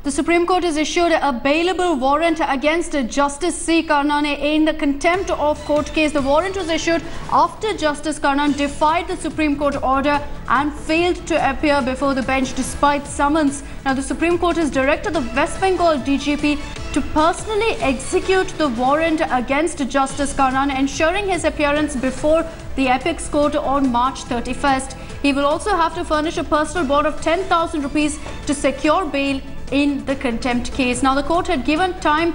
The Supreme Court has issued a bailable warrant against Justice C. Karnane in the contempt of court case. The warrant was issued after Justice Karnane defied the Supreme Court order and failed to appear before the bench despite summons. Now, the Supreme Court has directed the West Bengal DGP to personally execute the warrant against Justice Karnane, ensuring his appearance before the Apex Court on March 31st. He will also have to furnish a personal bond of 10,000 rupees to secure bail in the contempt case. Now, the court had given time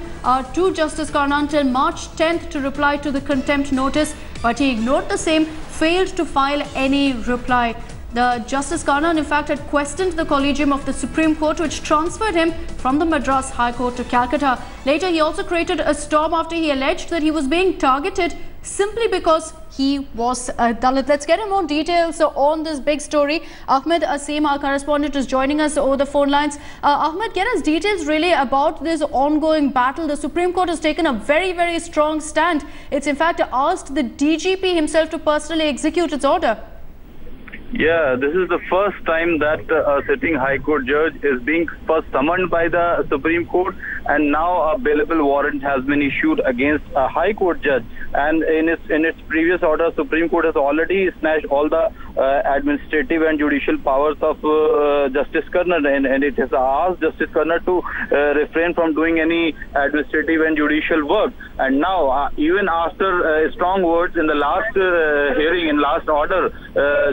to Justice Karnane till March 10th to reply to the contempt notice, but he ignored the same, failed to file any reply. The Justice Karnane, in fact, had questioned the Collegium of the Supreme Court, which transferred him from the Madras High Court to Calcutta. Later, he also created a storm after he alleged that he was being targeted simply because he was a Dalit. Let's get in more details on this big story. Ahmed Asim, our correspondent, is joining us over the phone lines. Ahmed, get us details really about this ongoing battle. The Supreme Court has taken a very, very strong stand. It's in fact asked the DGP himself to personally execute its order. Yeah, this is the first time that a sitting High Court judge is being first summoned by the Supreme Court, and now a bailable warrant has been issued against a High Court judge. And in its previous order, Supreme Court has already snatched all the administrative and judicial powers of Justice Karnane, and it has asked Justice Karnane to refrain from doing any administrative and judicial work. And now, even after strong words in the last hearing, in last order,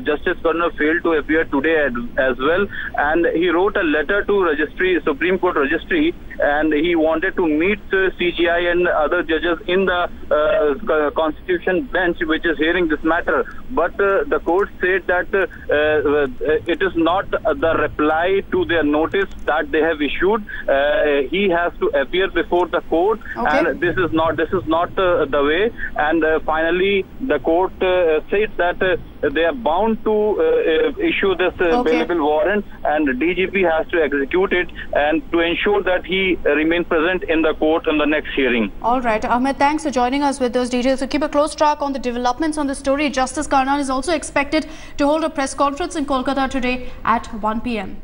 Justice Karnane failed to appear today as well, and he wrote a letter to Supreme Court Registry, and he wanted to meet CJI and other judges in the Constitution bench which is hearing this matter. But the court said that it is not the reply to their notice that they have issued. He has to appear before the court, and this is not the way. And finally, the court said that they are bound to issue this bailable warrant, and the DGP has to execute it and to ensure that he remain present in the court in the next hearing. All right, Ahmed, thanks for joining us with those details. So keep a close track on the developments on the story. Justice Karnane is also expected to hold a press conference in Kolkata today at 1 p.m.